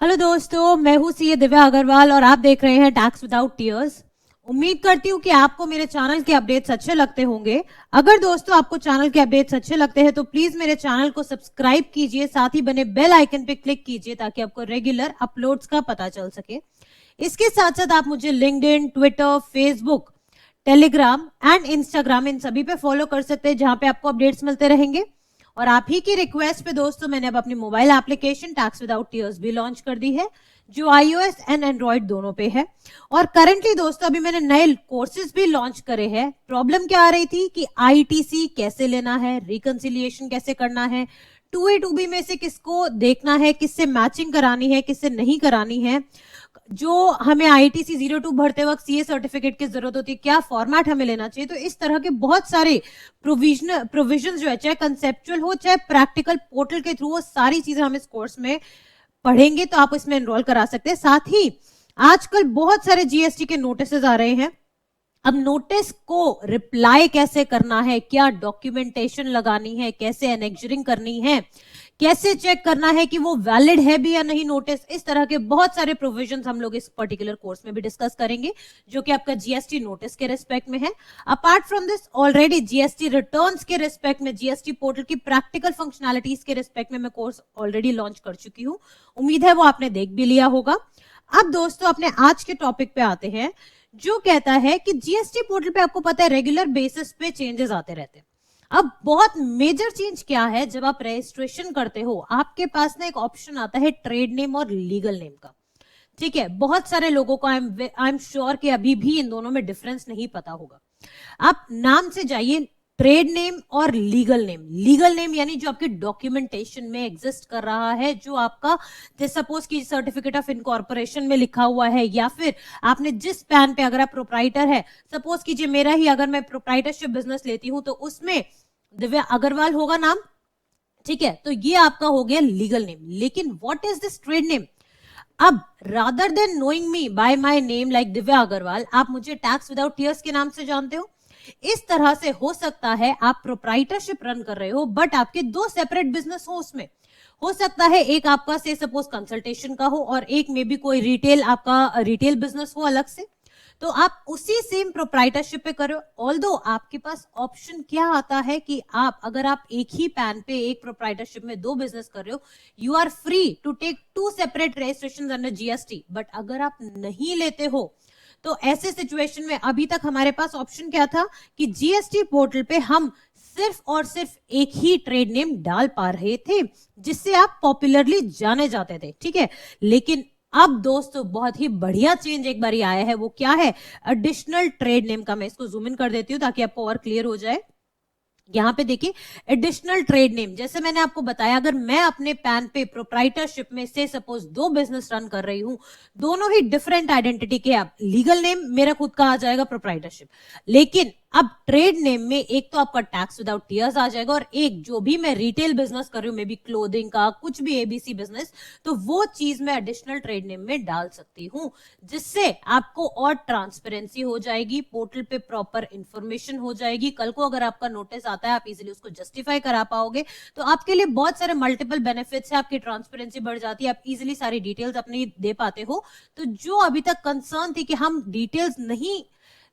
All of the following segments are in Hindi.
हेलो दोस्तों, मैं हूँ सीए दिव्या अग्रवाल और आप देख रहे हैं टैक्स विदाउट टीयर्स। उम्मीद करती हूँ कि आपको मेरे चैनल के अपडेट्स अच्छे लगते होंगे। अगर दोस्तों आपको चैनल के अपडेट्स अच्छे लगते हैं तो प्लीज मेरे चैनल को सब्सक्राइब कीजिए, साथ ही बने बेल आइकन पे क्लिक कीजिए ताकि आपको रेगुलर अपलोड्स का पता चल सके। इसके साथ साथ आप मुझे LinkedIn, Twitter, Facebook, Telegram and Instagram इन सभी पे फॉलो कर सकते हैं, जहां पे आपको अपडेट्स मिलते रहेंगे। और आप ही की रिक्वेस्ट पे दोस्तों मैंने अब अपनी mobile application tax without tears भी लॉन्च कर दी है, जो iOS एंड एंड्रॉइड दोनों पे है। और करंटली दोस्तों अभी मैंने नए कोर्सेज भी लॉन्च करे हैं। प्रॉब्लम क्या आ रही थी कि आईटीसी कैसे लेना है, रिकंसिलिएशन कैसे करना है, 2A 2B में से किसको देखना है, किससे मैचिंग करानी है, किससे नहीं करानी है, जो हमें आईटीसी 02 भरते वक्त सीए सर्टिफिकेट की जरूरत होती है, क्या फॉर्मेट हमें लेना चाहिए। तो इस तरह के बहुत सारे प्रोविजन जो है, चाहे कंसेप्चुअल हो चाहे प्रैक्टिकल पोर्टल के थ्रू, वो सारी चीजें हम इस कोर्स में पढ़ेंगे, तो आप इसमें एनरोल करा सकते हैं। साथ ही आजकल बहुत सारे जीएसटी के नोटिसेस आ रहे हैं। अब नोटिस को रिप्लाई कैसे करना है, क्या डॉक्यूमेंटेशन लगानी है, कैसे एनेक्चरिंग करनी है, कैसे चेक करना है कि वो वैलिड है भी या नहीं नोटिस, इस तरह के बहुत सारे प्रोविजंस हम लोग इस पर्टिकुलर कोर्स में भी डिस्कस करेंगे, जो कि आपका जीएसटी नोटिस के रिस्पेक्ट में है। Apart from this already GST returns के रिस्पेक्ट में, जीएसटी पोर्टल की प्रैक्टिकल फंक्शनैलिटीज के रिस्पेक्ट में मैं कोर्स ऑलरेडी लॉन्च कर चुकी हूँ। उम्मीद है वो आपने देख भी लिया होगा। अब दोस्तों अपने आज के टॉपिक पे आते हैं, जो कहता है कि जीएसटी पोर्टल पे आपको पता है रेगुलर बेसिस पे चेंजेस आते रहते हैं। अब बहुत मेजर चेंज क्या है, जब आप रजिस्ट्रेशन करते हो आपके पास ना एक ऑप्शन आता है ट्रेड नेम और लीगल नेम का। ठीक है, बहुत सारे लोगों को आई एम श्योर कि अभी भी इन दोनों में डिफरेंस नहीं पता होगा। आप नाम से जाइए, ट्रेड नेम और लीगल नेम। लीगल नेम यानी जो आपकी डॉक्यूमेंटेशन में एग्जिस्ट कर रहा है, जो आपका सपोज की सर्टिफिकेट ऑफ इनकॉर्पोरेशन में लिखा हुआ है, या फिर आपने जिस पैन पे, अगर आप प्रोप्राइटर है, सपोज कीजिए मेरा ही अगर मैं प्रोप्राइटरशिप बिजनेस लेती हूं तो उसमें दिव्या अग्रवाल होगा नाम। ठीक है, तो ये आपका हो गया लीगल नेम। लेकिन what is this trade name? अब rather than knowing me by my name like Divya Agarwal, आप मुझे टैक्स विदाउट टीयर्स के नाम से जानते हो। इस तरह से हो सकता है आप प्रोप्राइटरशिप रन कर रहे हो बट आपके दो सेपरेट बिजनेस हो। उसमें हो सकता है एक आपका से सपोज कंसल्टेशन का हो और एक में भी कोई रिटेल, आपका रिटेल बिजनेस हो अलग से। तो आप उसी सेम प्रोप्राइटरशिप पे करो। ऑल्दो आपके पास ऑप्शन क्या आता है कि आप, अगर आप एक ही पैन पे एक प्रोप्राइटरशिप में दो बिजनेस कर रहे हो, you are free to take 2 separate registration under GST. But अगर आप नहीं लेते हो तो ऐसे सिचुएशन में अभी तक हमारे पास ऑप्शन क्या था कि जीएसटी पोर्टल पे हम सिर्फ और सिर्फ एक ही ट्रेड नेम डाल पा रहे थे, जिससे आप पॉपुलरली जाने जाते थे। ठीक है, लेकिन अब दोस्तों बहुत ही बढ़िया चेंज एक बार आया है। वो क्या है? एडिशनल ट्रेड नेम का। मैं इसको जूम इन कर देती हूँ ताकि आपको और क्लियर हो जाए। यहां पे देखिए एडिशनल ट्रेड नेम, जैसे मैंने आपको बताया, अगर मैं अपने पैन पे प्रोप्राइटरशिप में से सपोज 2 बिजनेस रन कर रही हूं, दोनों ही डिफरेंट आइडेंटिटी के। आप लीगल नेम मेरा खुद का आ जाएगा प्रोप्राइटरशिप, लेकिन अब ट्रेड नेम में एक तो आपका टैक्स विदाउट टीयर्स आ जाएगा, और एक जो भी मैं रिटेल बिजनेस कर रही हूँ, मे बी क्लोथिंग का, कुछ भी एबीसी बिजनेस, तो वो चीज मैं एडिशनल ट्रेड नेम में डाल सकती हूँ, जिससे आपको और ट्रांसपेरेंसी हो जाएगी, पोर्टल पे प्रॉपर इंफॉर्मेशन हो जाएगी। कल को अगर आपका नोटिस आता है आप इजीली उसको जस्टिफाई करा पाओगे, तो आपके लिए बहुत सारे मल्टीपल बेनिफिट्स है। आपकी ट्रांसपेरेंसी बढ़ जाती है, आप इजीली सारी डिटेल्स अपनी दे पाते हो। तो जो अभी तक कंसर्न थी कि हम डिटेल्स नहीं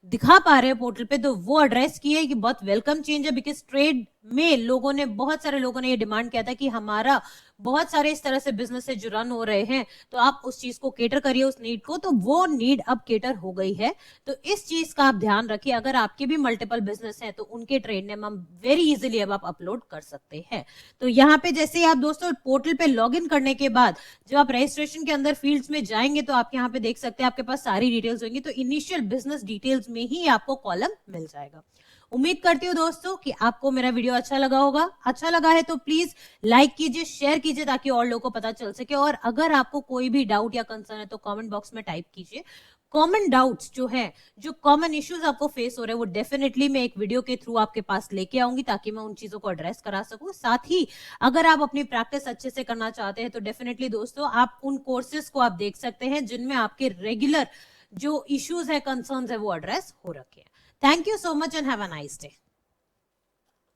दिखा पा रहे हैं पोर्टल पे, तो वो एड्रेस किए कि बहुत वेलकम चेंज है। बिकॉज ट्रेड में लोगों ने, बहुत सारे लोगों ने ये डिमांड किया था कि हमारा बहुत सारे इस तरह से बिजनेस है जो रन हो रहे हैं, तो आप उस चीज को केटर करिए, उस नीड को। तो वो नीड अब केटर हो गई है। तो इस चीज का आप ध्यान रखिए। अगर आपके भी मल्टीपल बिजनेस हैं तो उनके ट्रेड नेम हम वेरी इजीली अब आप अपलोड कर सकते हैं। तो यहाँ पे जैसे ही आप दोस्तों पोर्टल पे लॉग इन करने के बाद जब आप रजिस्ट्रेशन के अंदर फील्ड्स में जाएंगे तो आप यहाँ पे देख सकते हैं आपके पास सारी डिटेल्स होंगी। तो इनिशियल बिजनेस डिटेल्स में ही आपको कॉलम मिल जाएगा। उम्मीद करती हूँ दोस्तों कि आपको मेरा वीडियो अच्छा लगा होगा। अच्छा लगा है तो प्लीज लाइक कीजिए, शेयर कीजिए, ताकि और लोगों को पता चल सके। और अगर आपको कोई भी डाउट या कंसर्न है तो कमेंट बॉक्स में टाइप कीजिए। कॉमन डाउट्स जो है, जो कॉमन इश्यूज आपको फेस हो रहे हैं, वो डेफिनेटली मैं एक वीडियो के थ्रू आपके पास लेके आऊंगी, ताकि मैं उन चीजों को एड्रेस करा सकूं। साथ ही अगर आप अपनी प्रैक्टिस अच्छे से करना चाहते हैं तो डेफिनेटली दोस्तों आप उन कोर्सेज को आप देख सकते हैं जिनमें आपके रेगुलर जो इश्यूज है, कंसर्न्स है, वो एड्रेस हो रखे हैं। Thank you so much and have a nice day.